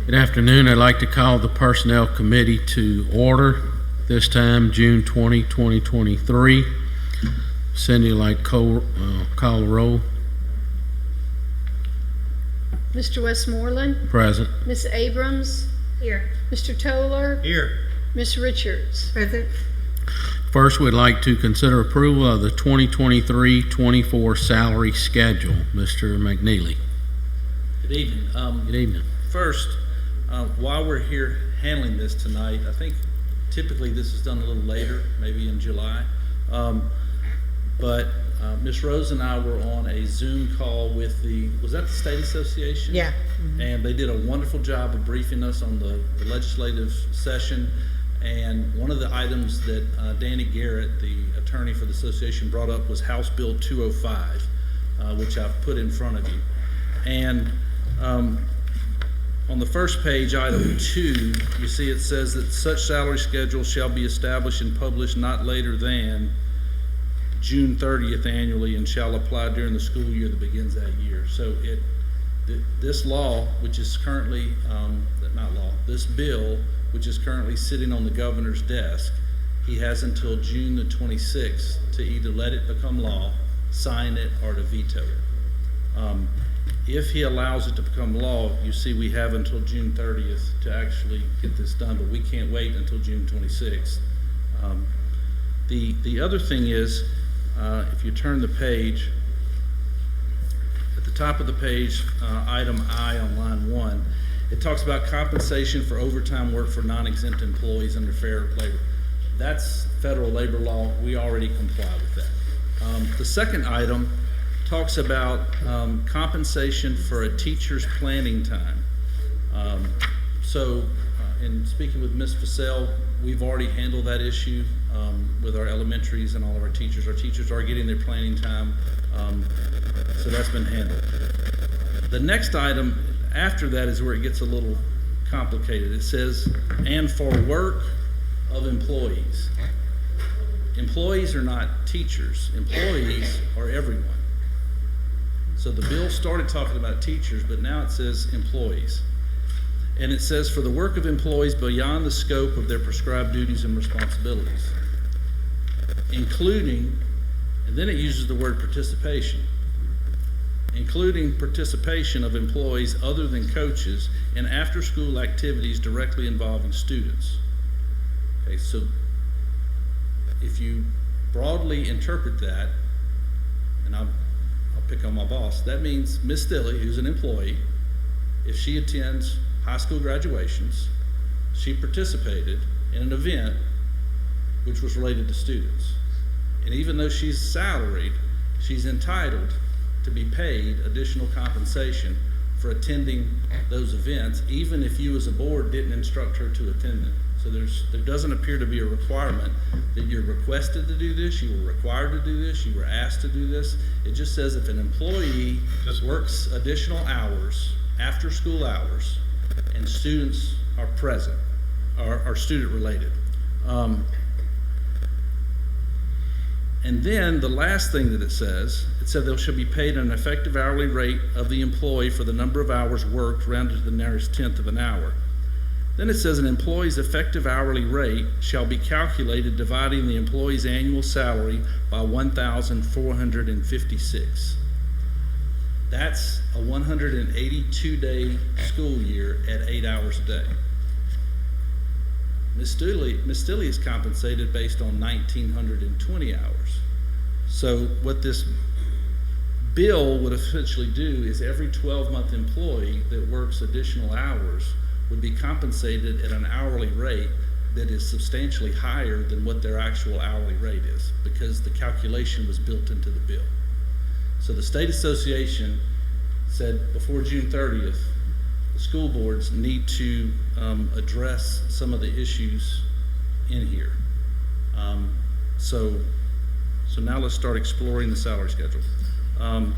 Good afternoon. I'd like to call the Personnel Committee to order. This time, June 20, 2023. Cindy, like call the roll. Mr. Westmoreland? Present. Ms. Abrams? Here. Mr. Toller? Here. Ms. Richards? Present. First, we'd like to consider approval of the 2023-24 salary schedule. Mr. McNeely. Good evening. Good evening. First, while we're here handling this tonight, I think typically this is done a little later, maybe in July. But Ms. Rose and I were on a Zoom call with was that the State Association? Yeah. And they did a wonderful job of briefing us on the legislative session. And one of the items that Danny Garrett, the attorney for the association, brought up was House Bill 205, which I've put in front of you. And on the first page, item 2, you see it says that such salary schedule shall be established and published not later than June 30th annually and shall apply during the school year that begins that year. So this law, which is currently, this bill, which is currently sitting on the governor's desk, he has until June the 26th to either let it become law, sign it, or to veto it. If he allows it to become law, you see we have until June 30th to actually get this done, but we can't wait until June 26th. The other thing is, if you turn the page, at the top of the page, item I on line 1, it talks about compensation for overtime work for non-exempt employees under fair labor. That's federal labor law. We already comply with that. The second item talks about compensation for a teacher's planning time. In speaking with Ms. Fussell, we've already handled that issue with our elementaries and all of our teachers. Our teachers are getting their planning time, so that's been handled. The next item after that is where it gets a little complicated. It says, and for work of employees. Employees are not teachers. Employees are everyone. So the bill started talking about teachers, but now it says employees. And it says for the work of employees beyond the scope of their prescribed duties and responsibilities, including, and then it uses the word participation, including participation of employees other than coaches in after-school activities directly involving students. Okay, so if you broadly interpret that, and I'll pick on my boss, that means Miss Stilley, who's an employee, if she attends high school graduations, she participated in an event which was related to students. And even though she's salaried, she's entitled to be paid additional compensation for attending those events, even if you as a board didn't instruct her to attend them. So there doesn't appear to be a requirement that you're requested to do this, you were required to do this, you were asked to do this. It just says if an employee works additional hours, after school hours, and students are present, are student related. And then the last thing that it said they shall be paid an effective hourly rate of the employee for the number of hours worked rounded to the nearest tenth of an hour. Then it says an employee's effective hourly rate shall be calculated dividing the employee's annual salary by 1,456. That's a 182-day school year at 8 hours a day. Ms. Stilley is compensated based on 1,920 hours. So what this bill would essentially do is every 12-month employee that works additional hours would be compensated at an hourly rate that is substantially higher than what their actual hourly rate is, because the calculation was built into the bill. So the state association said before June 30th, the school boards need to address some of the issues in here. So now let's start exploring the salary schedule. Do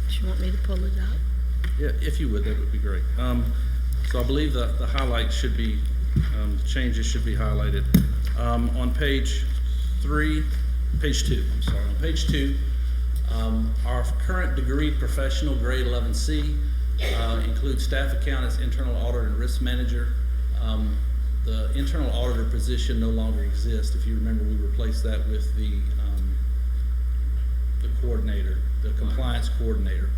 you want me to pull it out? Yeah, if you would, that would be great. So I believe the highlights should be, the changes should be highlighted. On page 2, on page 2, our current degree professional grade 11C includes staff accountants, internal auditor, and risk manager. The internal auditor position no longer exists. If you remember, we replaced that with the coordinator, the compliance coordinator.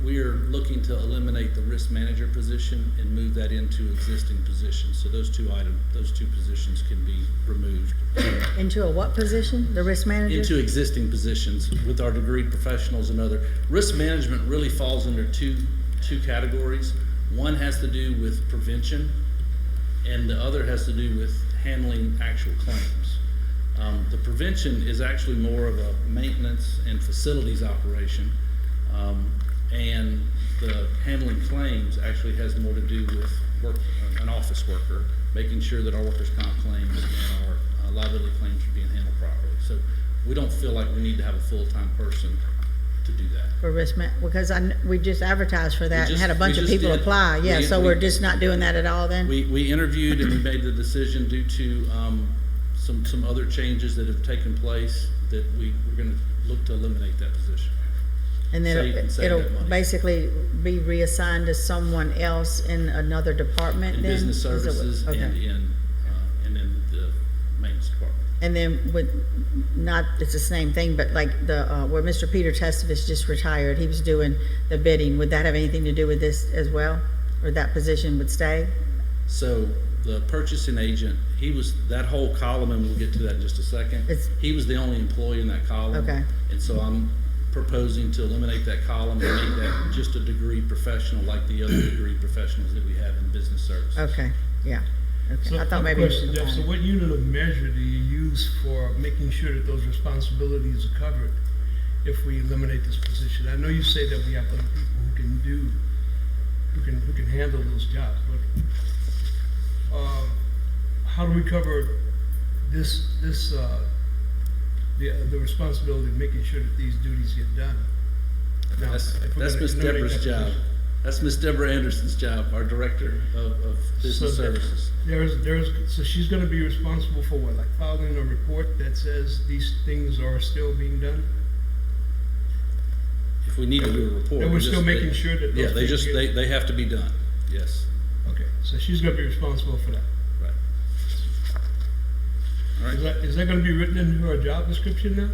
We are looking to eliminate the risk manager position and move that into existing positions. So those two positions can be removed. Into a what position? The risk manager? Into existing positions with our degreed professionals and other. Risk management really falls under two categories. One has to do with prevention, and the other has to do with handling actual claims. The prevention is actually more of a maintenance and facilities operation, and the handling claims actually has more to do with an office worker, making sure that our workers' comp claims and our liability claims are being handled properly. So we don't feel like we need to have a full-time person to do that. For risk because we just advertised for that and had a bunch of just people did. apply. Yeah, so we're just not doing that at all then? We interviewed and we made the decision due to some other changes that have taken place that we're going to look to eliminate that position. And then Save it'll that money. basically be reassigned to someone else in another department In then? business Is that what- services okay. and in the maintenance department. And then it's the same thing, but like where Mr. Peter Testovich just retired, he was doing the bidding. Would that have anything to do with this as well? Or that position would stay? So the purchasing agent, that whole column, and we'll get to that in just a second. He was the only employee in that column. Okay. And so I'm proposing to eliminate that column and make that just a degree professional like the other degree professionals that we have in business services. Okay, yeah. Okay. So I I thought have a maybe. question, Jeff. So what unit of measure do you use for making sure that those responsibilities are covered if we eliminate this position? I know you say that we have other people who can handle those jobs, but how do we cover the responsibility of making sure that these duties get done? Now, That's if we're gonna Miss eliminate Deborah's that job. position. That's Miss Deborah Anderson's job, our director of business So services. so she's gonna be responsible for what, like filing a report that says these things are still being done? If we need to do a report. And we're we still just- making sure that Yeah, those things get- they have to be done, yes, Okay, so she's gonna be responsible for that. right. All right, Is that gonna be written into her job description now?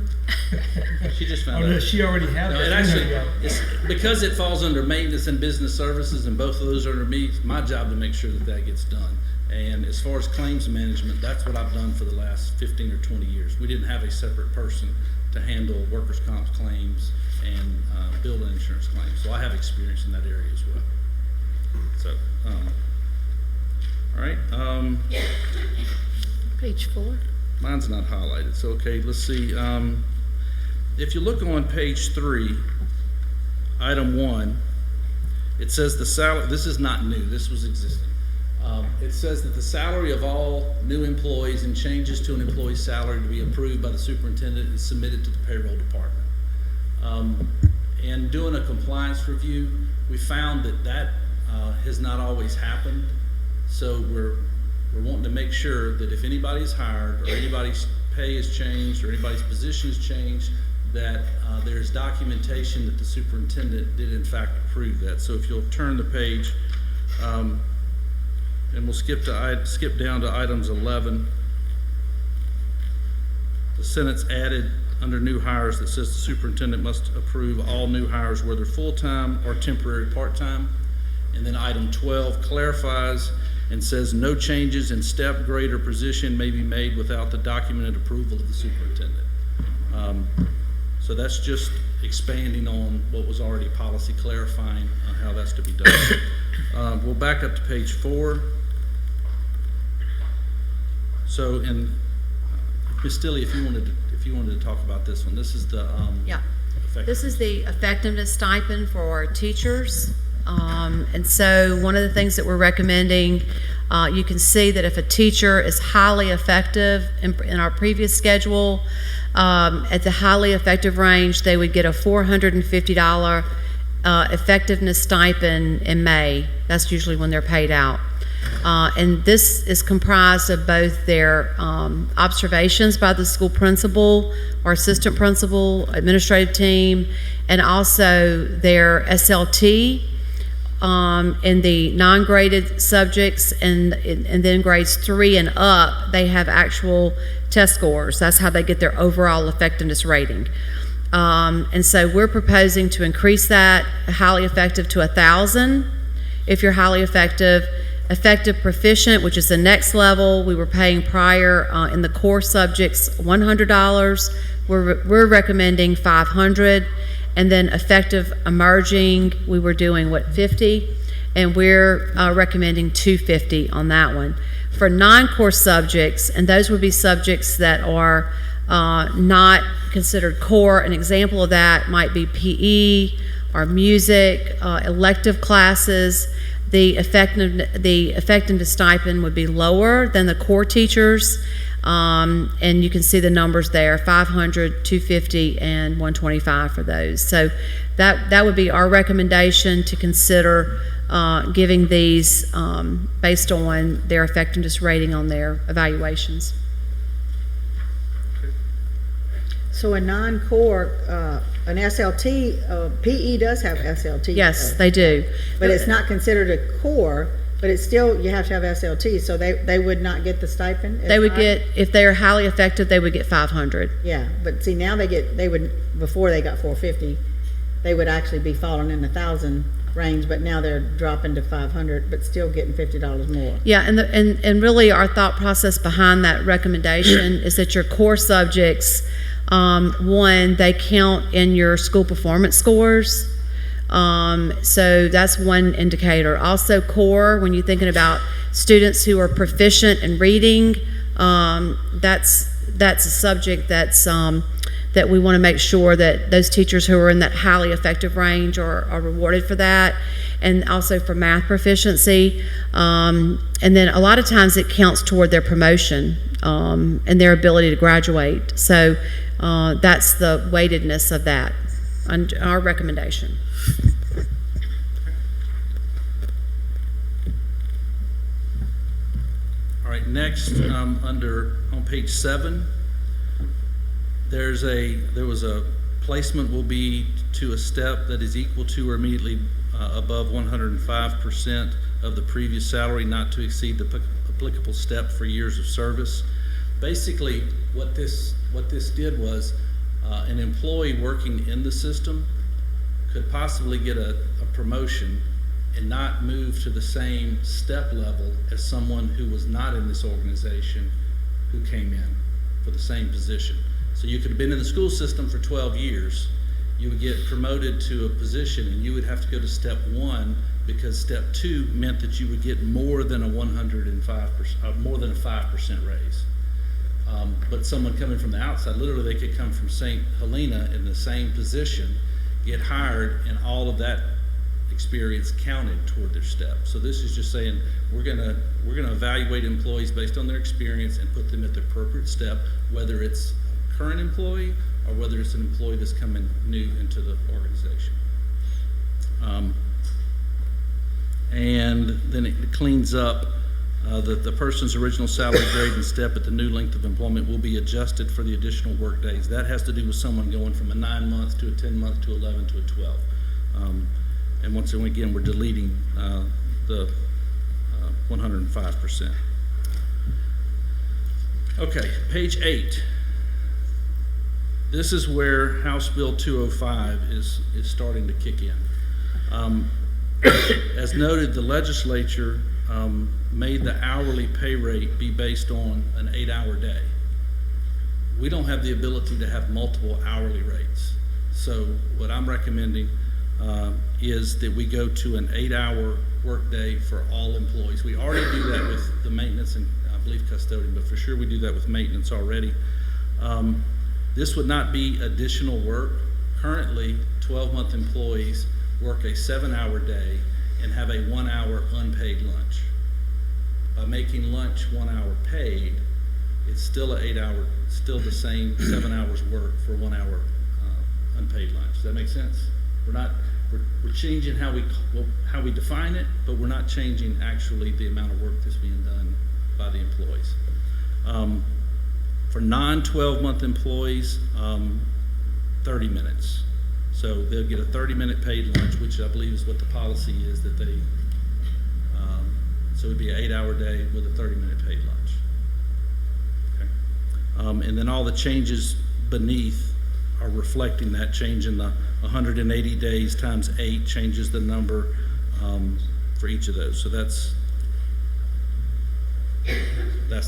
she just Or found does out. she already have No, that it in actually, her job? it's, because it falls under maintenance and business services, and both of those are under me, it's my job to make sure that gets done. And as far as claims management, that's what I've done for the last 15 or 20 years. We didn't have a separate person to handle workers' comp claims and building insurance claims, so I have experience in that area as well. So, all right, Page 4. mine's not highlighted, so okay, let's see. If you look on page 3, item 1, it says the salary, this is not new, this was existing. It says that the salary of all new employees and changes to an employee's salary to be approved by the superintendent is submitted to the payroll department. And doing a compliance review, we found that has not always happened. So we're wanting to make sure that if anybody's hired or anybody's pay is changed or anybody's position is changed, that there's documentation that the superintendent did in fact approve that. So if you'll turn the page, and we'll skip down to items 11. The sentence added under new hires that says the superintendent must approve all new hires, whether full-time or temporary part-time. And then item 12 clarifies and says no changes in step, grade, or position may be made without the documented approval of the superintendent. So that's just expanding on what was already policy, clarifying how that's to be done. We'll back up to page 4. So, and Ms. Stilley, if you wanted to talk about this one, this is the Yeah, effective. this is the effectiveness stipend for our teachers. And so one of the things that we're recommending, you can see that if a teacher is highly effective in our previous schedule, at the highly effective range, they would get a $450 effectiveness stipend in May. That's usually when they're paid out. And this is comprised of both their observations by the school principal or assistant principal, administrative team, and also their SLT in the non-graded subjects, and then grades 3 and up, they have actual test scores. That's how they get their overall effectiveness rating. And so we're proposing to increase that highly effective to 1,000 if you're highly effective. Effective proficient, which is the next level, we were paying prior in the core subjects $100. We're recommending $500. And then effective emerging, we were doing, 50? And we're recommending $250 on that one. For non-core subjects, and those would be subjects that are not considered core, an example of that might be PE or music, elective classes. The effectiveness stipend would be lower than the core teachers, and you can see the numbers there: 500, 250, and 125 for those. So that would be our recommendation to consider giving these based on their effectiveness rating on their evaluations. So a non-core, an SLT, PE does have SLT. Yes, they do. But it's not considered a core, but it's still, you have to have SLT, so they would not get the stipend? They would get, if they are highly effective, they would get 500. Yeah, but see, now they would, before they got 450, they would actually be falling in the 1,000 range, but now they're dropping to 500, but still getting $50 more. Yeah, and really our thought process behind that recommendation is that your core subjects, one, they count in your school performance scores. So that's one indicator. Also core, when you're thinking about students who are proficient in reading, that's a subject that's that we want to make sure that those teachers who are in that highly effective range are rewarded for that, and also for math proficiency. And then a lot of times it counts toward their promotion and their ability to graduate. So that's the weightedness of that, our recommendation. All right, next, on page 7, there was a placement will be to a step that is equal to or immediately above 105% of the previous salary, not to exceed the applicable step for years of service. Basically, what this did was an employee working in the system could possibly get a promotion and not move to the same step level as someone who was not in this organization who came in for the same position. So you could have been in the school system for 12 years, you would get promoted to a position and you would have to go to step 1 because step 2 meant that you would get more than a 105%, more than a 5% raise. But someone coming from the outside, literally they could come from St. Helena in the same position, get hired, and all of that experience counted toward their step. So this is just saying we're gonna evaluate employees based on their experience and put them at the appropriate step, whether it's a current employee or whether it's an employee that's coming new into the organization. And then it cleans up that the person's original salary grade and step at the new length of employment will be adjusted for the additional work days. That has to do with someone going from a 9-month to a 10-month to 11 to a 12. And once again, we're deleting the 105%. Okay, page 8. This is where House Bill 205 is starting to kick in. As noted, the legislature made the hourly pay rate be based on an 8-hour day. We don't have the ability to have multiple hourly rates. So what I'm recommending is that we go to an 8-hour workday for all employees. We already do that with the maintenance and I believe custodian, but for sure we do that with maintenance already. This would not be additional work. Currently, 12-month employees work a 7-hour day and have a 1-hour unpaid lunch. By making lunch 1 hour paid, it's still an 8-hour, still the same 7 hours work for 1 hour unpaid lunch. Does that make sense? we're changing how we define it, but we're not changing actually the amount of work that's being done by the employees. For non-12-month employees, 30 minutes. So they'll get a 30-minute paid lunch, which I believe is what the policy is that they, so it'd be an 8-hour day with a 30-minute paid lunch. Okay. And then all the changes beneath are reflecting that change in the 180 days times 8 changes the number for each of those. So that's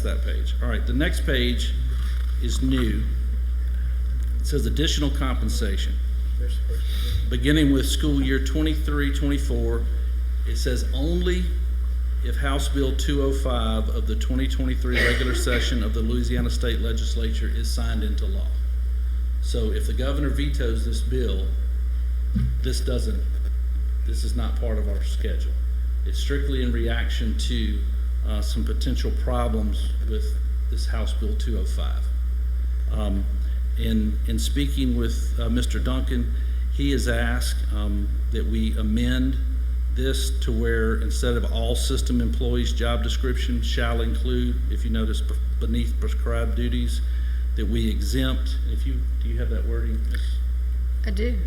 that page. All right, the next page is new. It says additional compensation. Beginning with school year 23-24, it says only if House Bill 205 of the 2023 regular session of the Louisiana State Legislature is signed into law. So if the governor vetoes this bill, this is not part of our schedule. It's strictly in reaction to some potential problems with this House Bill 205. In speaking with Mr. Duncan, he has asked that we amend this to where instead of all system employees' job description shall include, if you notice beneath prescribed duties, that we exempt. Do you have that wording, Ms.? I do.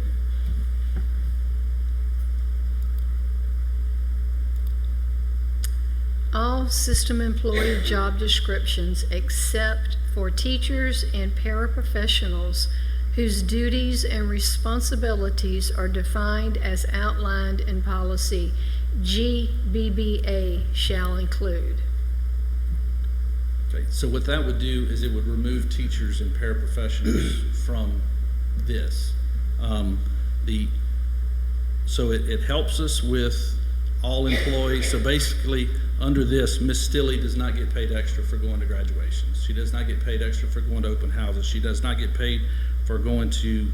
All system employee job descriptions except for teachers and paraprofessionals whose duties and responsibilities are defined as outlined in policy GBBA shall include. Okay, so what that would do is it would remove teachers and paraprofessionals from this. So it helps us with all employees. So basically, under this, Ms. Stilley does not get paid extra for going to graduations. She does not get paid extra for going to open houses. She does not get paid for going to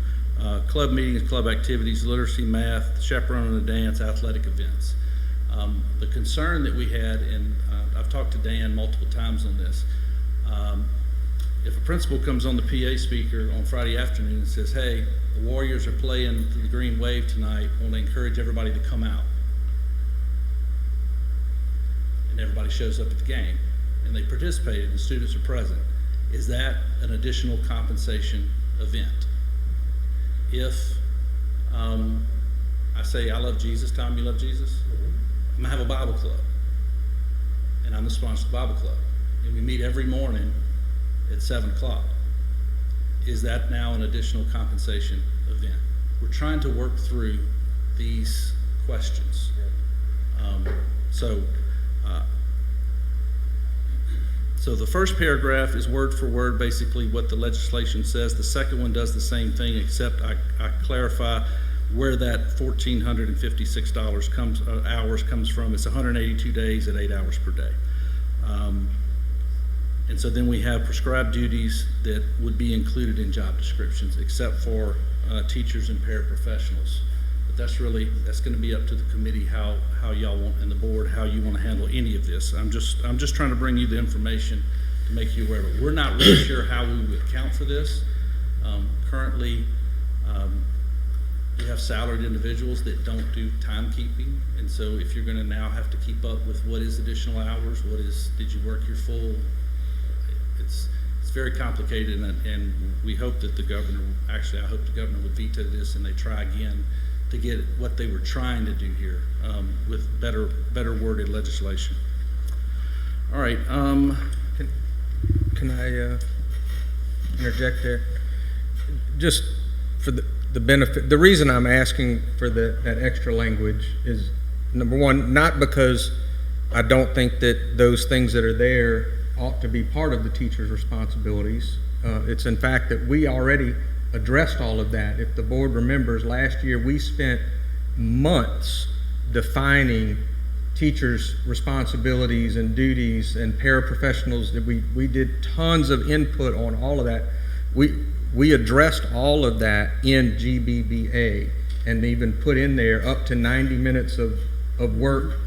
club meetings, club activities, literacy, math, chaperoning a dance, athletic events. The concern that we had, and I've talked to Dan multiple times on this, if a principal comes on the PA speaker on Friday afternoon and says, hey, the Warriors are playing the Green Wave tonight, I want to encourage everybody to come out. And everybody shows up at the game, and they participated, and the students are present. Is that an additional compensation event? If I say, I love Jesus, Tom, you love Jesus? I'm gonna have a Bible club, and I'm the sponsor of the Bible club, and we meet every morning at 7 o'clock. Is that now an additional compensation event? We're trying to work through these questions. So the first paragraph is word for word basically what the legislation says. The second one does the same thing, except I clarify where that $1,456 hours comes from. It's 182 days at 8 hours per day. And so then we have prescribed duties that would be included in job descriptions, except for teachers and paraprofessionals. But that's going to be up to the committee how y'all want, and the board, how you want to handle any of this. I'm just trying to bring you the information to make you aware of it. We're not really sure how we would account for this. Currently, we have salaried individuals that don't do timekeeping, and so if you're going to now have to keep up with what is additional hours, did you work your full, it's very complicated, and we hope that the governor, actually I hope the governor would veto this and they try again to get what they were trying to do here with better worded legislation. All right. Can I interject there? Just for the benefit, the reason I'm asking for that extra language is, number one, not because I don't think that those things that are there ought to be part of the teacher's responsibilities. It's in fact that we already addressed all of that. If the board remembers, last year we spent months defining teachers' responsibilities and duties and paraprofessionals. That we did tons of input on all of that. We addressed all of that in GBBA and even put in there up to 90 minutes of work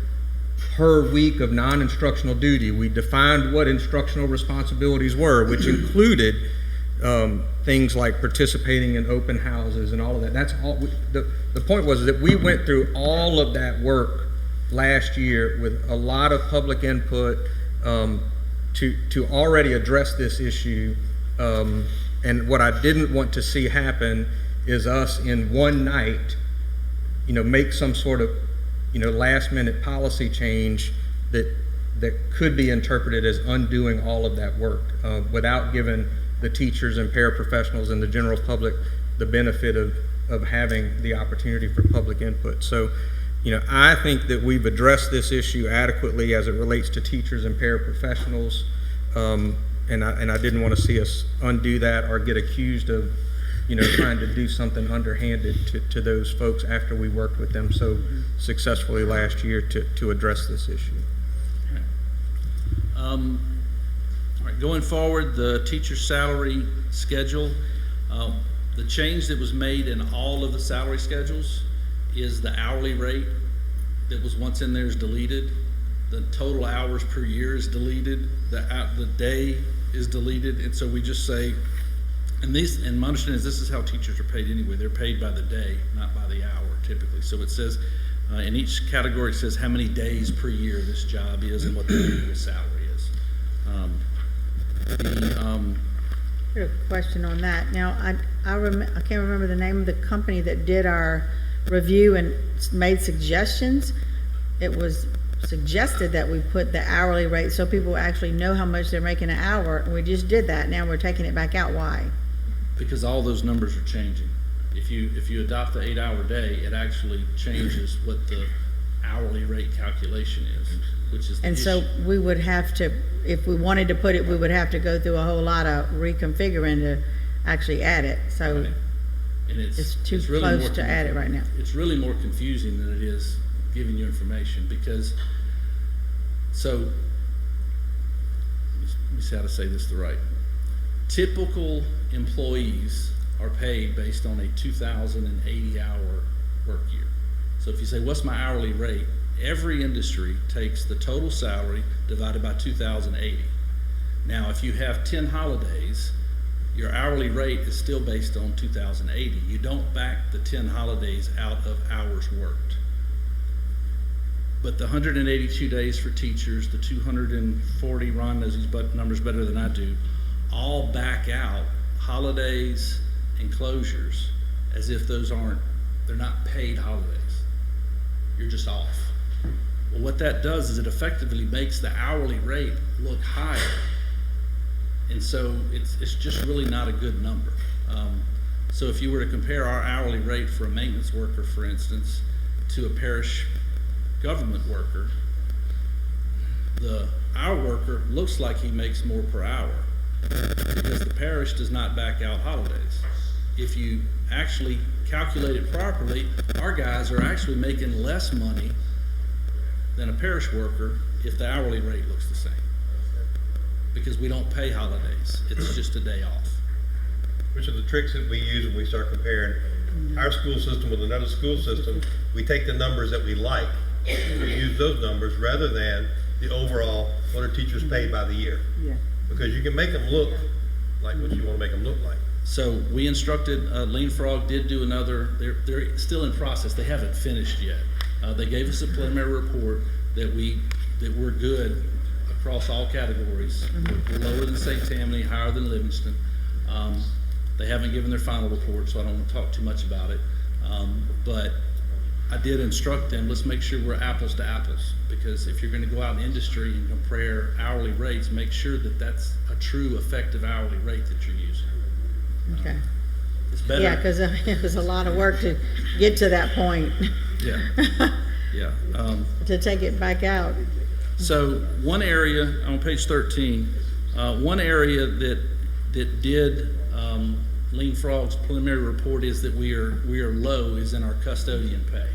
per week of non-instructional duty. We defined what instructional responsibilities were, which included things like participating in open houses and all of that. That's all. The point was that we went through all of that work last year with a lot of public input to already address this issue. And what I didn't want to see happen is us in one night, make some sort of, last minute policy change that could be interpreted as undoing all of that work without giving the teachers and paraprofessionals and the general public the benefit of having the opportunity for public input. So, I think that we've addressed this issue adequately as it relates to teachers and paraprofessionals, and I didn't want to see us undo that or get accused of, trying to do something underhanded to those folks after we worked with them so successfully last year to address this issue. All right, going forward, the teacher salary schedule, the change that was made in all of the salary schedules is the hourly rate that was once in there is deleted. The total hours per year is deleted. The day is deleted, and so we just say, and my understanding is this is how teachers are paid anyway. They're paid by the day, not by the hour typically. So it says in each category it says how many days per year this job is and what the annual salary is. I have a question on that. Now, I can't remember the name of the company that did our review and made suggestions. It was suggested that we put the hourly rate so people actually know how much they're making an hour, and we just did that. Now we're taking it back out. Why? Because all those numbers are changing. If you adopt the 8-hour day, it actually changes what the hourly rate calculation is, which is the And so issue. we would have to, if we wanted to put it, we would have to go through a whole lot of reconfiguring to actually add it. So Right. And it's too really close more to add it right now. It's really more confusing than it is giving you information because, so, let me see how to say this the right. Typical employees are paid based on a 2,080-hour work year. So if you say, what's my hourly rate? Every industry takes the total salary divided by 2,080. Now, if you have 10 holidays, your hourly rate is still based on 2,080. You don't back the 10 holidays out of hours worked. But the 182 days for teachers, the 240, Ron knows these numbers better than I do, all back out holidays and closures as if they're not paid holidays. You're just off. Well, what that does is it effectively makes the hourly rate look higher. And so it's just really not a good number. So if you were to compare our hourly rate for a maintenance worker, for instance, to a parish government worker, our worker looks like he makes more per hour because the parish does not back out holidays. If you actually calculate it properly, our guys are actually making less money than a parish worker if the hourly rate looks the same. Because we don't pay holidays. It's just a day off. Which are the tricks that we use when we start comparing our school system with another school system. We take the numbers that we like, and we use those numbers rather than the overall, what are teachers paid by the year? Yeah. Because you can make them look like what you want to make them look like. So we instructed, Lean Frog did do another, they're still in process. They haven't finished yet. They gave us a preliminary report that we're good across all categories. We're lower than St. Tammany, higher than Livingston. They haven't given their final report, so I don't want to talk too much about it. But I did instruct them, let's make sure we're apples to apples, because if you're going to go out in industry and compare hourly rates, make sure that that's a true effective hourly rate that you're using. Okay. It's better. Yeah, because it was a lot of work to get to that point, Yeah. Yeah. to take it back out. So one area on page 13, one area that did Lean Frog's preliminary report is that we are low is in our custodian pay.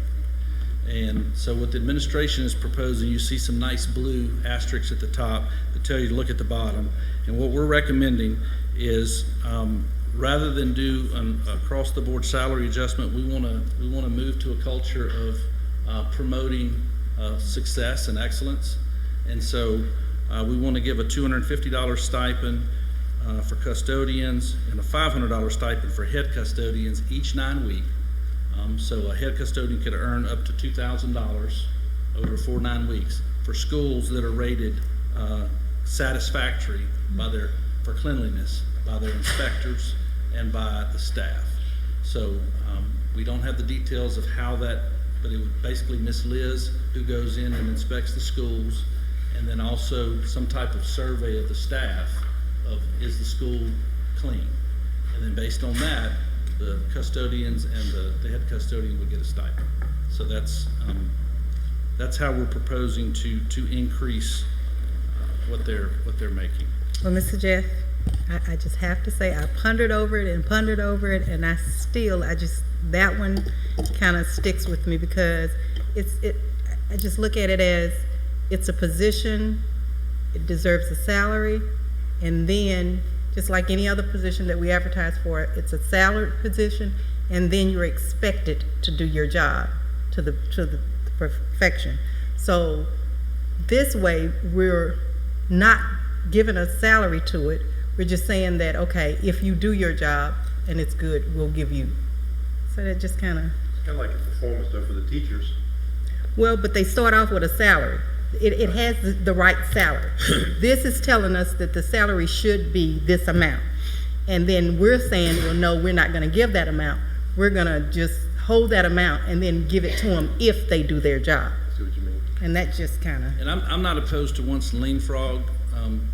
And so what the administration is proposing, you see some nice blue asterisks at the top that tell you to look at the bottom. And what we're recommending is rather than do an across-the-board salary adjustment, we want to move to a culture of promoting success and excellence. And so we want to give a $250 stipend for custodians and a $500 stipend for head custodians each 9 week. So a head custodian could earn up to $2,000 over 4 9 weeks for schools that are rated satisfactory for cleanliness by their inspectors and by the staff. So we don't have the details of how that, but it would basically Miss Liz, who goes in and inspects the schools, and then also some type of survey of the staff of, is the school clean? And then based on that, the custodians and the head custodian would get a stipend. So that's how we're proposing to increase what they're making. Well, Mr. Jeff, I just have to say, I pondered over it, and that one kind of sticks with me because I just look at it as it's a position, it deserves a salary, and then just like any other position that we advertise for, it's a salaried position, and then you're expected to do your job to the perfection. So this way, we're not giving a salary to it. We're just saying that, okay, if you do your job and it's good, we'll give you. So that just kind of. It's kind of like a performance though for the teachers. Well, but they start off with a salary. It has the right salary. This is telling us that the salary should be this amount. And then we're saying, well, no, we're not going to give that amount. We're going to just hold that amount and then give it to them if they do their job. I see what you mean. And that just kind of. And I'm not opposed to once Lean Frog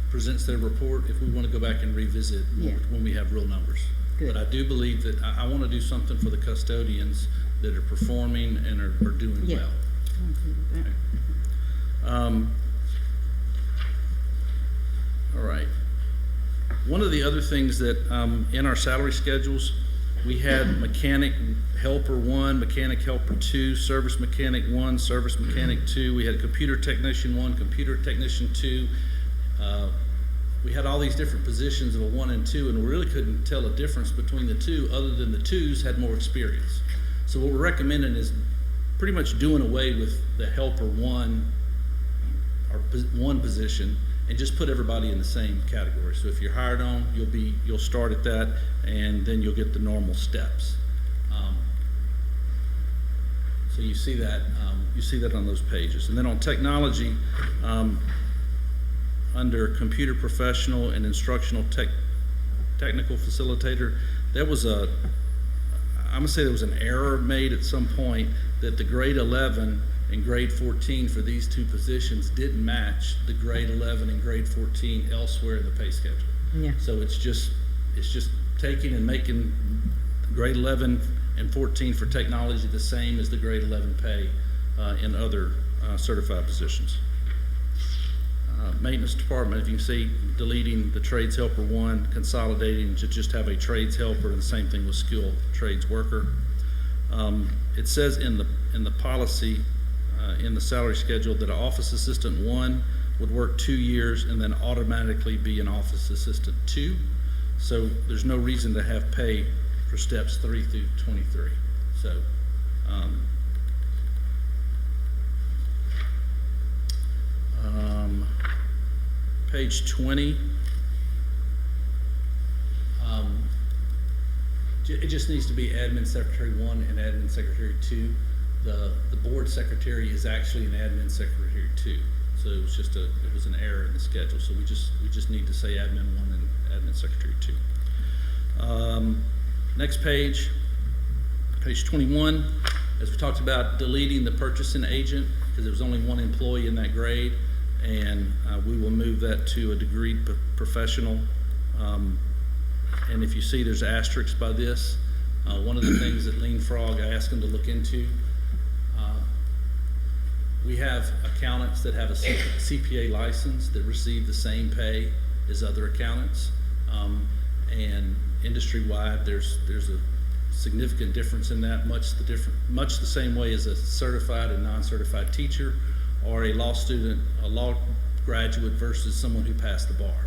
presents their report, if we want to go back and revisit when we have real numbers. Good. But I do believe that I want to do something for the custodians that are performing and are doing Yeah. well. All right. One of the other things that in our salary schedules, we had mechanic helper 1, mechanic helper 2, service mechanic 1, service mechanic 2. We had computer technician 1, computer technician 2. We had all these different positions of a 1 and 2, and we really couldn't tell a difference between the two other than the 2s had more experience. So what we're recommending is pretty much doing away with the helper 1 or 1 position and just put everybody in the same category. So if you're hired on, you'll start at that, and then you'll get the normal steps. So you see that on those pages. And then on technology, under computer professional and instructional technical facilitator, there was I'm gonna say there was an error made at some point that the grade 11 and grade 14 for these 2 positions didn't match the grade 11 and grade 14 elsewhere in the pay schedule. Yeah. So it's just taking and making grade 11 and 14 for technology the same as the grade 11 pay in other certified positions. Maintenance department, if you can see, deleting the trades helper 1, consolidating to just have a trades helper, and the same thing with skilled trades worker. It says in the policy, in the salary schedule, that an office assistant 1 would work 2 years and then automatically be an office assistant 2. So there's no reason to have pay for steps 3 through 23. So page 20, it just needs to be admin secretary 1 and admin secretary 2. The board secretary is actually an admin secretary 2. So it was an error in the schedule. So we just need to say admin 1 and admin secretary 2. Next page 21, as we talked about deleting the purchasing agent because there was only 1 employee in that grade, and we will move that to a degreed professional. And if you see there's asterisks by this, one of the things that Lean Frog, I asked them to look into, we have accountants that have a CPA license that receive the same pay as other accountants, and industry-wide there's a significant difference in that, much the same way as a certified and non-certified teacher or a law student, a law graduate versus someone who passed the bar.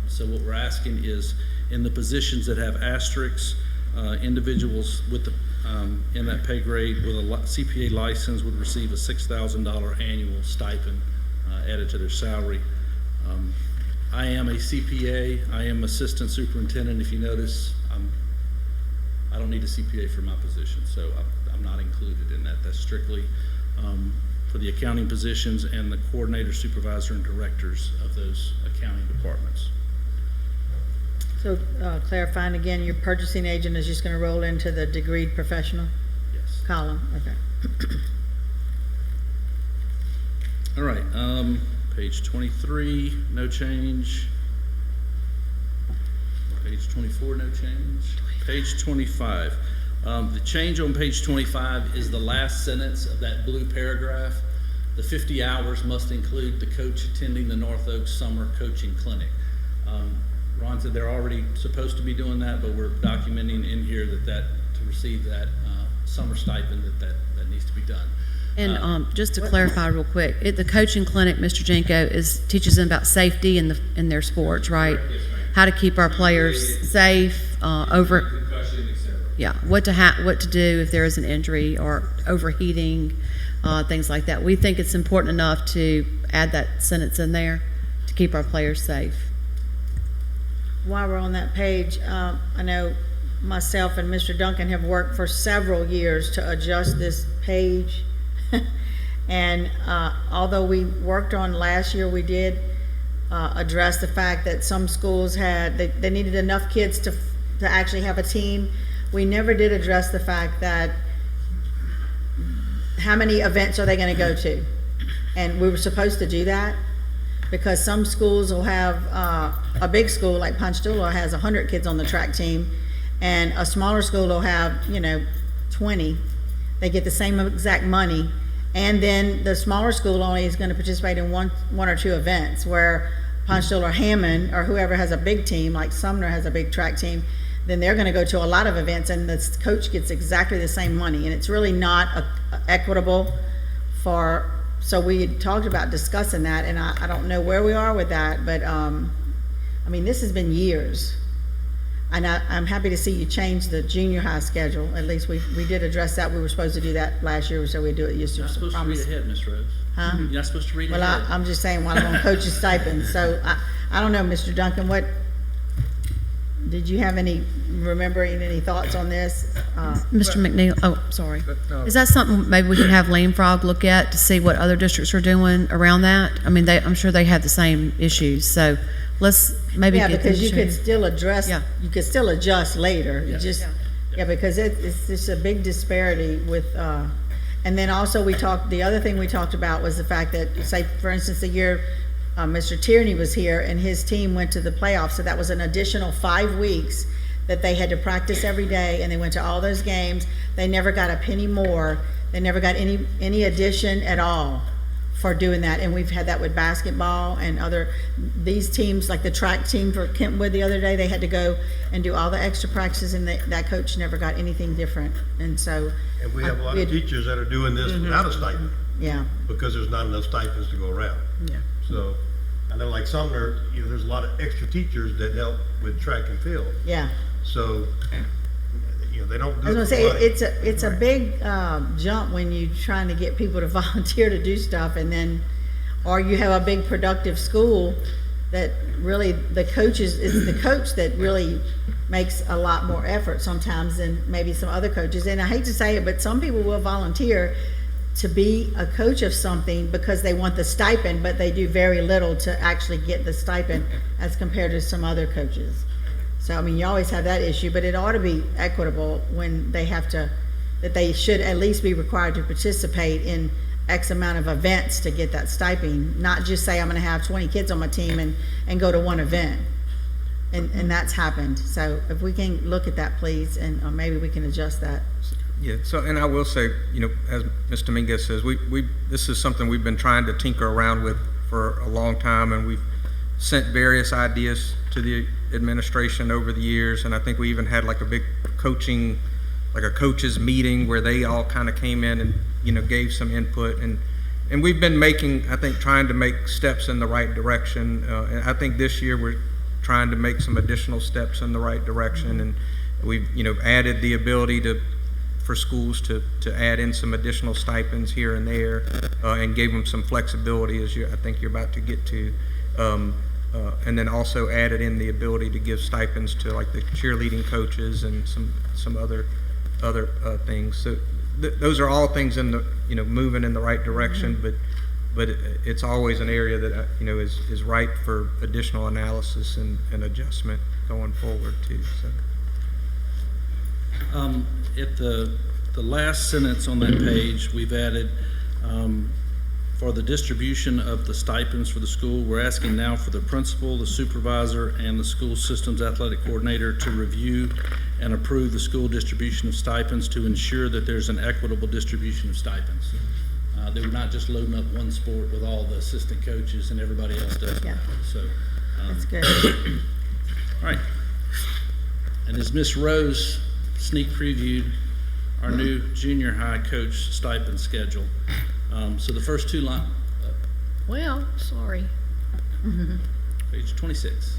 So what we're asking is, in the positions that have asterisks, individuals with the in that pay grade with a CPA license would receive a $6,000 annual stipend added to their salary. I am a CPA. I am assistant superintendent. If you notice, I don't need a CPA for my position, so I'm not included in that. That's strictly for the accounting positions and the coordinator, supervisor, and directors of those accounting departments. So clarifying again, your purchasing agent is just going to roll into the degreed professional Yes. column? Okay. All right, page 23, no change. Page 24, no change. Page 25. The change on page 25 is the last sentence of that blue paragraph. The 50 hours must include the coach attending the North Oaks Summer Coaching Clinic. Ron said they're already supposed to be doing that, but we're documenting in here that to receive that summer stipend that needs to be done. And just to clarify real quick, the coaching clinic, Mr. Jenko, teaches them about safety in their sports, right? Yes, ma'am. How to keep our players safe, Concussion, et cetera. yeah, what to do if there is an injury or overheating, things like that. We think it's important enough to add that sentence in there to keep our players safe. While we're on that page, I know myself and Mr. Duncan have worked for several years to adjust this page. And although we worked on last year, we did address the fact that some schools they needed enough kids to actually have a team. We never did address the fact that how many events are they going to go to? And we were supposed to do that because some schools will have a big school like Ponchatoula has 100 kids on the track team, and a smaller school will have 20. They get the same exact money, and then the smaller school only is going to participate in one or two events, where Ponchatoula or Hammond or whoever has a big team, like Sumner has a big track team, then they're going to go to a lot of events, and the coach gets exactly the same money, and it's really not equitable for. So we had talked about discussing that, and I don't know where we are with that, but I mean, this has been years. And I'm happy to see you change the junior high schedule. At least we did address that. We were supposed to do that last year, so we do it this year. You're not supposed to read ahead, Ms. Rose. Huh? You're not supposed to read Well, ahead. I'm just saying while I'm on coach's stipend. So I don't know, Mr. Duncan, did you have any thoughts on this? Mr. McNeil, oh, sorry. No. Is that something maybe we can have Leapfrog look at to see what other districts are doing around that? I mean, I'm sure they have the same issues, so let's maybe Yeah, get them because you to- could still Yeah. you could still adjust later. You Yes. just, Yeah. because it's just a big disparity with, and then also the other thing we talked about was the fact that, say, for instance, the year Mr. Tierney was here and his team went to the playoffs, so that was an additional 5 weeks that they had to practice every day, and they went to all those games. They never got a penny more. They never got any addition at all for doing that. And we've had that with basketball and these teams, like the track team for Kentwood the other day, they had to go and do all the extra practices, and that coach never got anything different. And so, And we have a lot of teachers that are doing this without a stipend, yeah, because there's not enough stipends to go around. yeah. So, I know like Sumner, there's a lot of extra teachers that help with track and field. Yeah. So, they don't I do was it gonna for say, money. it's a big jump when you're trying to get people to volunteer to do stuff, and then, or you have a big productive school that really, it's the coach that really makes a lot more effort sometimes than maybe some other coaches. And I hate to say it, but some people will volunteer to be a coach of something because they want the stipend, but they do very little to actually get the stipend as compared to some other coaches. So, I mean, you always have that issue, but it ought to be equitable when that they should at least be required to participate in X amount of events to get that stipend, not just say, I'm gonna have 20 kids on my team and go to one event. And that's happened. So if we can look at that, please, and maybe we can adjust that. Yeah, so, and I will say, as Ms. Dominguez says, this is something we've been trying to tinker around with for a long time, and we've sent various ideas to the administration over the years, and I think we even had like a big coaches meeting where they all kind of came in and, gave some input, and we've been trying to make steps in the right direction, and I think this year we're trying to make some additional steps in the right direction, and we've, added the ability for schools to add in some additional stipends here and there, and gave them some flexibility, as I think you're about to get to. And then also added in the ability to give stipends to like the cheerleading coaches and some other things. So those are all things in the, moving in the right direction, but it's always an area that, is ripe for additional analysis and adjustment going forward too, so. At the last sentence on that page, we've added, for the distribution of the stipends for the school, we're asking now for the principal, the supervisor, and the school systems athletic coordinator to review and approve the school distribution of stipends to ensure that there's an equitable distribution of stipends. That we're not just loading up one sport with all the assistant coaches and everybody else does. Yeah. So, That's good. all right. And as Miss Rose sneak previewed our new junior high coach stipend schedule. So the first two lines, Well, sorry. page 26.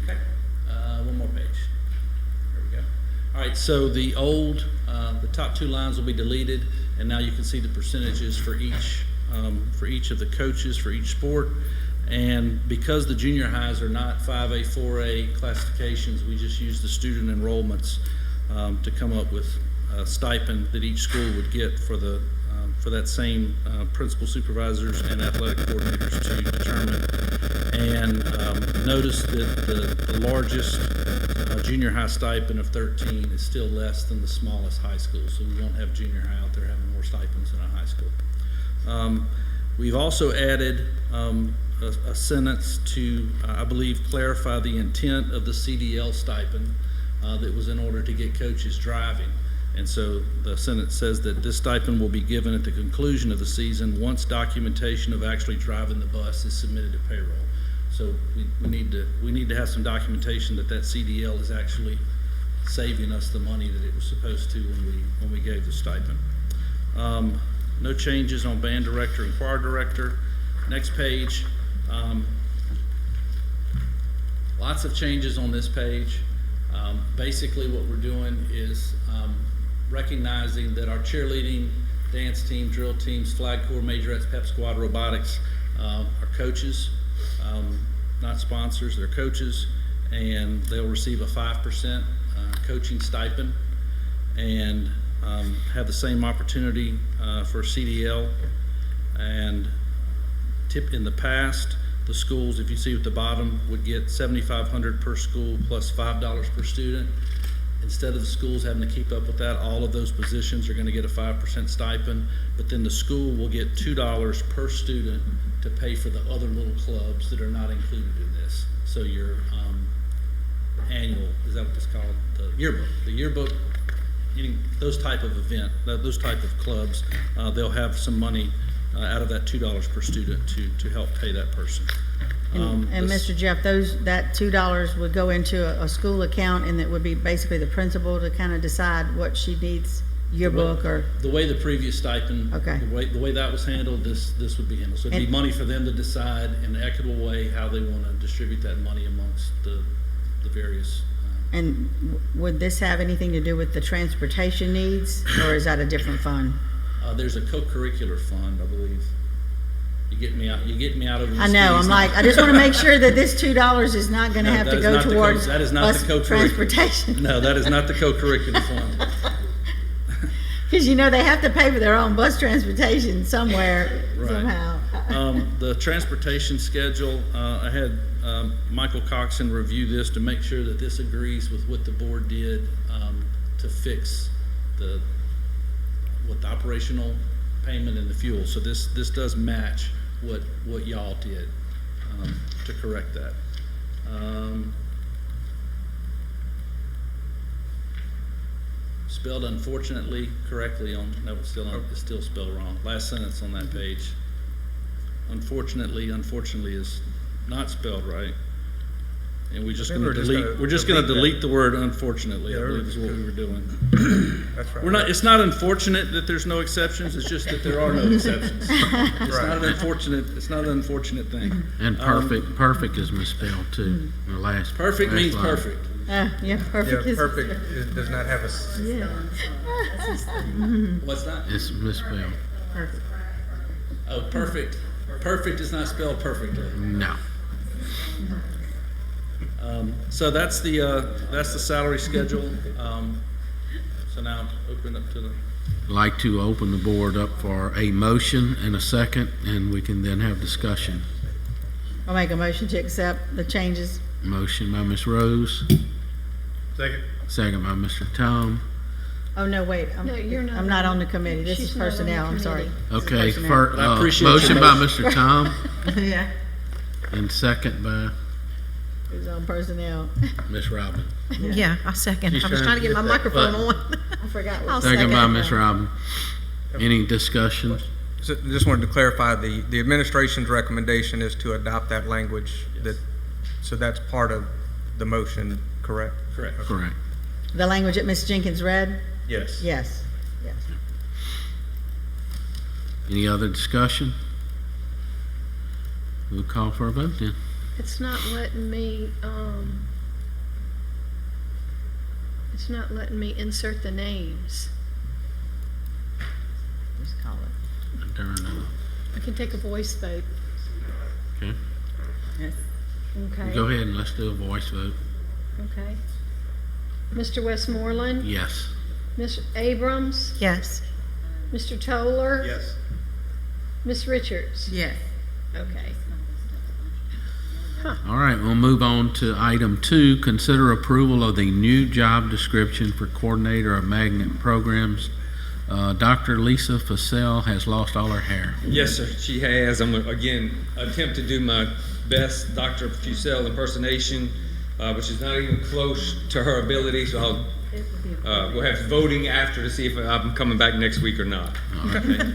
Okay, one more page. There we go. All right, so the top two lines will be deleted, and now you can see the percentages for each of the coaches for each sport. And because the junior highs are not 5A, 4A classifications, we just use the student enrollments to come up with a stipend that each school would get for that same principal, supervisors, and athletic coordinators to determine. And notice that the largest junior high stipend of 13 is still less than the smallest high school, so we won't have junior high out there having more stipends than a high school. We've also added a sentence to, I believe, clarify the intent of the CDL stipend that was in order to get coaches driving. And so the sentence says that this stipend will be given at the conclusion of the season once documentation of actually driving the bus is submitted to payroll. So we need to have some documentation that CDL is actually saving us the money that it was supposed to when we gave the stipend. No changes on band director and choir director. Next page. Lots of changes on this page. Basically what we're doing is recognizing that our cheerleading, dance team, drill teams, flag corps, majorettes, pep squad, robotics are coaches, not sponsors, they're coaches, and they'll receive a 5% coaching stipend and have the same opportunity for CDL. And in the past, the schools, if you see at the bottom, would get $7,500 per school plus $5 per student. Instead of the schools having to keep up with that, all of those positions are going to get a 5% stipend, but then the school will get $2 per student to pay for the other little clubs that are not included in this. So your annual, is that what it's called? The yearbook, those type of those type of clubs, they'll have some money out of that $2 per student to help pay that person. And Mr. Jeff, that $2 would go into a school account, and it would be basically the principal to kind of decide what she needs, yearbook or? The way the previous stipend, Okay. the way that was handled, this would be handled. So it'd be money for them to decide in an equitable way how they want to distribute that money amongst the various. And would this have anything to do with the transportation needs, or is that a different fund? There's a co-curricular fund, I believe. You get me out of the I know, I'm like, I just want to make sure that this $2 is not going to have to go towards that is not bus the co-curricular. transportation. No, that is not the co-curricular fund. Because they have to pay for their own bus transportation somewhere, Right. somehow. The transportation schedule, I had Michael Coxon review this to make sure that this agrees with what the board did to fix the operational payment and the fuel. So this does match what y'all did to correct that. Spelled unfortunately correctly on, no, it's still spelled wrong. Last sentence on that page. Unfortunately is not spelled right. And we're just think going to we're just delete. gonna We're just going to delete delete the word unfortunately. I Yeah, believe is what we were doing. That's right. We're not. It's not unfortunate that there's no exceptions. It's just that there are no exceptions. It's not an unfortunate. It's not an unfortunate thing. And perfect is misspelled too. The last. Perfect last means line. perfect. Yeah, Yeah, perfect is. perfect does not have a, Yeah. What's that? It's misspelled. Oh, perfect. Perfect is not spelled perfectly. No. So that's the salary schedule. So now open up to the, Like to open the board up for a motion and a second, and we can then have discussion. I'll make a motion to accept the changes. Motion by Ms. Rose, Second. second by Mr. Tom. Oh, no, wait. No, you're not I'm not on- on the committee. This is she's not on the personnel, I'm sorry. committee. This is Okay, personnel. But I appreciate motion your by motion. Mr. Tom Yeah, and second by who's on personnel. Ms. Robin. Yeah, I'll second. She's I was trying trying to to get my get that microphone button. on. I forgot I'll what. Second by second. Ms. Robin. Any discussion? so just wanted to clarify, the administration's recommendation is to adopt that language that, so that's part of the motion, correct? correct. Correct. The language that Ms. Jenkins read? Yes. Yes, yes. Any other discussion? We'll call for a vote then. It's not letting me, it's not letting me insert the names. Just call it. I can take a voice vote. Okay. Yes. Okay. Go ahead and let's do a voice vote. Okay. Mr. Westmoreland? Yes. Ms. Abrams? Yes. Mr. Toller? Yes. Ms. Richards? Yes. Okay. All right, we'll move on to item 2, consider approval of the new job description for coordinator of magnet programs. Dr. Lisa Fussell has lost all her hair. Yes, sir, she has. I'm gonna, again, attempt to do my best Dr. Fussell impersonation, which is not even close to her ability, so we'll have voting after to see if I'm coming back next week or not. Okay?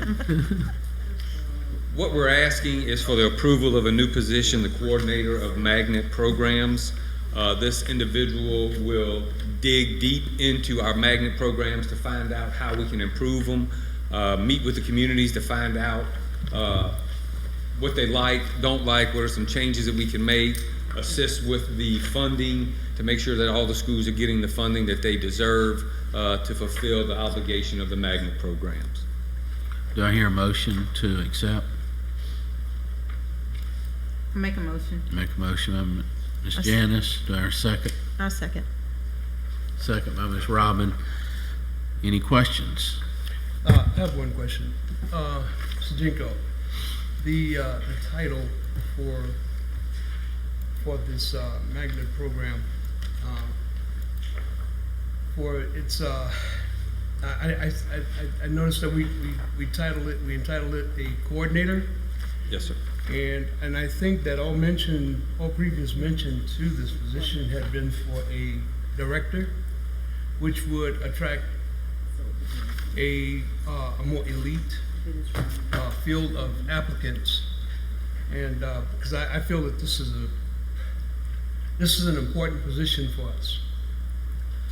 What we're asking is for the approval of a new position, the coordinator of magnet programs. This individual will dig deep into our magnet programs to find out how we can improve them, meet with the communities to find out what they like, don't like, what are some changes that we can make, assist with the funding to make sure that all the schools are getting the funding that they deserve to fulfill the obligation of the magnet programs. Do I hear a motion to accept? Make a motion. Make a motion by Ms. Janice. Do I hear a second? I'll second. Second by Ms. Robin. Any questions? I have one question. Mr. Jinko, the title for this magnet program, for its, I noticed that we entitled it a coordinator. Yes, sir. And I think that all previous mention to this position had been for a director, which would attract a more elite field of applicants. And because I feel that this is an important position for us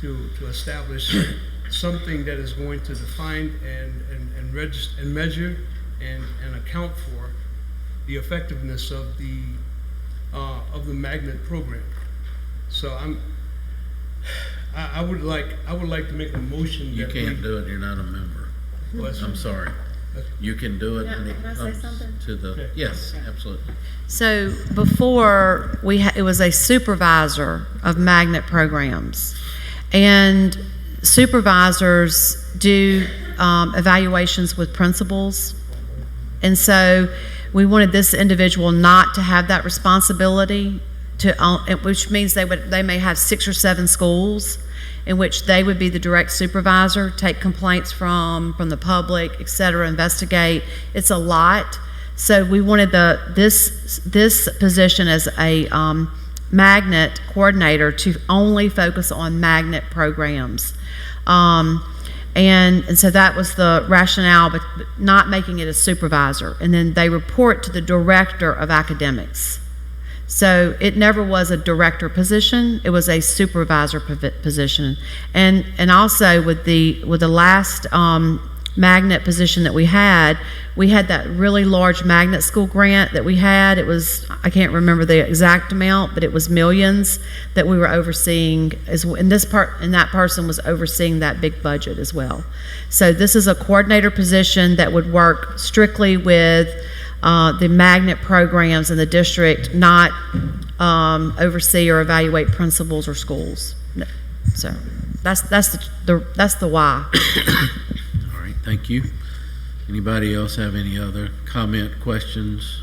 to establish something that is going to define and register and measure and account for the effectiveness of the magnet program. So I would like to make a motion You that can't do it, you're not a member. I'm sorry. You can do it when it comes to the, yes, absolutely. So before, it was a supervisor of magnet programs. And supervisors do evaluations with principals. And so we wanted this individual not to have that responsibility, which means they may have 6 or 7 schools in which they would be the direct supervisor, take complaints from the public, et cetera, investigate. It's a lot. So we wanted this position as a magnet coordinator to only focus on magnet programs. And so that was the rationale, but not making it a supervisor. And then they report to the director of academics. So it never was a director position; it was a supervisor position. And also with the last magnet position that we had that really large magnet school grant that we had. It was, I can't remember the exact amount, but it was millions that we were overseeing, and that person was overseeing that big budget as well. So this is a coordinator position that would work strictly with the magnet programs in the district, not oversee or evaluate principals or schools. No. So that's the why. All right, thank you. Anybody else have any other comment, questions?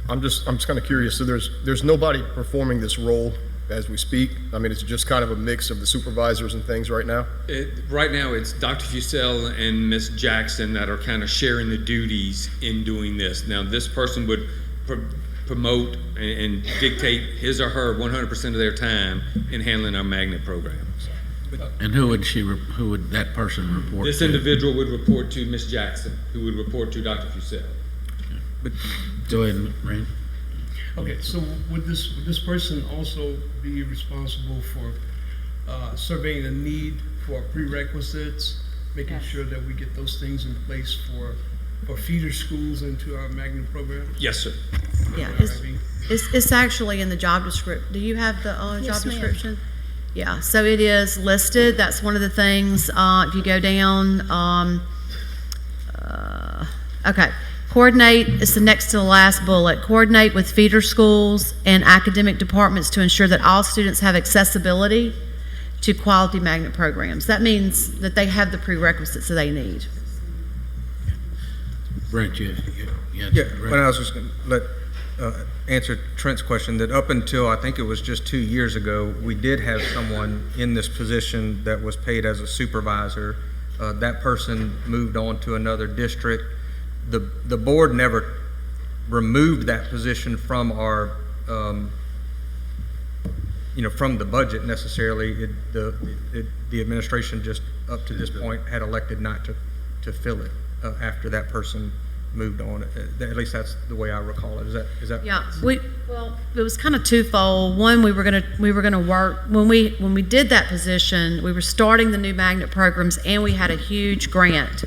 I'm just kind of curious. So there's nobody performing this role as we speak? I mean, it's just kind of a mix of the supervisors and things right now? Right now, it's Dr. Fusel and Ms. Jackson that are kind of sharing the duties in doing this. Now, this person would promote and dictate his or her 100% of their time in handling our magnet program. And who would that person report to? This individual would report to Ms. Jackson, who would report to Dr. Fusel. But go ahead, Rand. Okay, so would this person also be responsible for surveying the need for prerequisites, making sure that we get those things in place for feeder schools into our magnet program? Yes, sir. Yeah, it's actually in the job description. Do you have the Yes, job ma'am. description? Yeah, so it is listed. That's one of the things. If you go down, okay. Coordinate is the next to the last bullet. Coordinate with feeder schools and academic departments to ensure that all students have accessibility to quality magnet programs. That means that they have the prerequisites that they need. Brent, you Yeah, when I was just going to answer Trent's question, that up until I think it was just 2 years ago, we did have someone in this position that was paid as a supervisor. That person moved on to another district. The board never removed that position from our, from the budget necessarily. The administration just up to this point had elected not to fill it after that person moved on. At least that's the way I recall it. Is that? Yeah, well, it was kind of twofold. One, we were gonna work when we did that position. We were starting the new magnet programs, and we had a huge grant.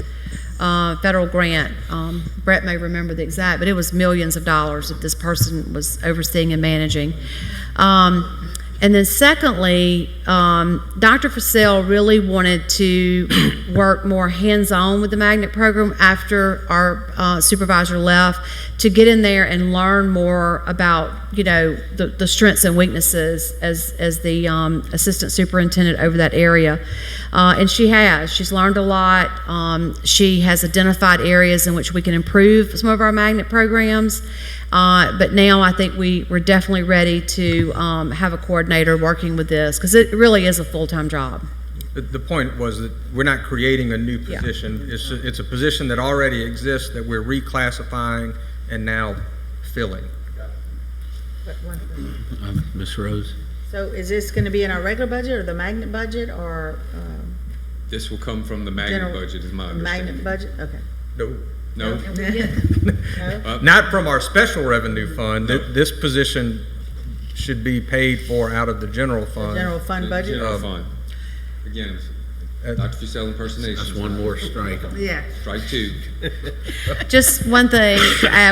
Federal grant. Brett may remember the exact, but it was millions of dollars that this person was overseeing and managing. And then secondly, Dr. Fusel really wanted to work more hands-on with the magnet program after our supervisor left, to get in there and learn more about, the strengths and weaknesses as the assistant superintendent over that area. And she's learned a lot. She has identified areas in which we can improve some of our magnet programs. But now I think we're definitely ready to have a coordinator working with this, because it really is a full-time job. The point was that we're not creating a new position. Yeah. It's a position that already exists that we're reclassifying and now filling. Ms. Rose? So is this going to be in our regular budget or the magnet budget or? This will come from the magnet General budget, is my understanding. Magnet budget, okay. No. No? Not from our special revenue fund. This position should be paid for out of the general fund. General fund The budget? General fund. Again, Dr. Fusel impersonation. That's one more strike. Yeah. Strike two. Just one thing,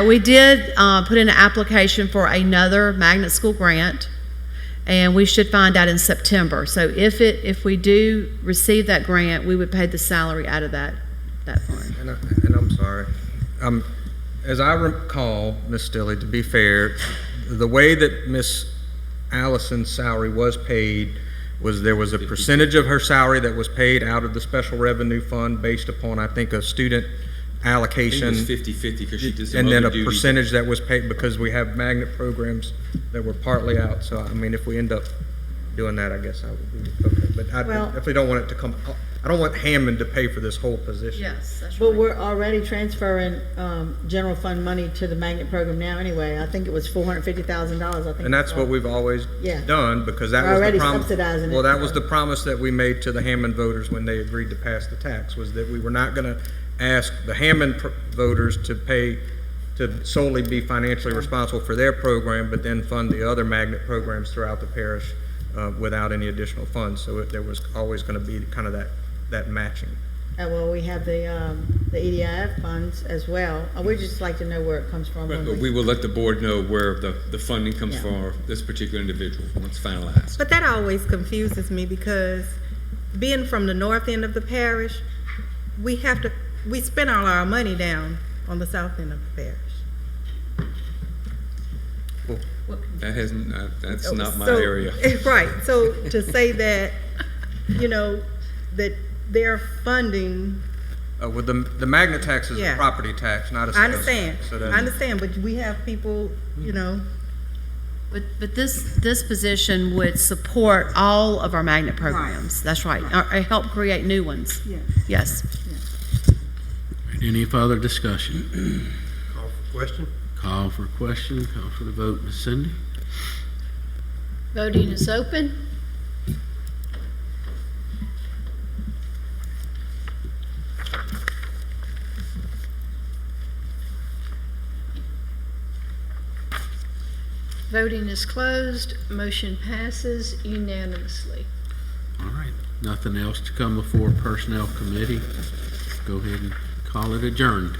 we did put in an application for another magnet school grant, and we should find out in September. So if we do receive that grant, we would pay the salary out of that fund. And I'm sorry. As I recall, Ms. Stilley, to be fair, the way that Ms. Allison's salary was paid was there was a percentage of her salary that was paid out of the special revenue fund based upon, I think, a student allocation. I think it was 50-50 because she did some and then other a duties. percentage that was paid because we have magnet programs that were partly out. So, I mean, if we end up doing that, I guess I would be okay. But I definitely don't want it to come. I don't want Hammond to pay for this whole position. Yes, that's But right. we're already transferring general fund money to the magnet program now anyway. I think it was $450,000. I think. And that's what we've always Yeah. done, because that We're was already the promise. subsidizing it. Well, that was the promise that we made to the Hammond voters when they agreed to pass the tax, was that we were not going to ask the Hammond voters to pay, to solely be financially responsible for their program, but then fund the other magnet programs throughout the parish without any additional funds. So there was always going to be kind of that matching. Well, we have the EDIF funds as well. We'd just like to know where it comes from. when But we will let the board know where the funding comes Yeah. for this particular individual when it's finalized. But that always confuses me because being from the north end of the parish, we spend all our money down on the south end of the parish. That hasn't, that's not my So- area. Right, so to say that, that they're funding, With the magnet tax is a Yeah. property tax, not a I sales understand, tax. So I that- understand, but we have people, But this position would support all of our magnet programs. That's right, or help create new ones. Yes. Any further discussion? Call for question? Call for question, call for the vote, Ms. Cindy. Voting is open. Voting is closed. Motion passes unanimously. All right, nothing else to come before Personnel Committee. Go ahead and call it adjourned.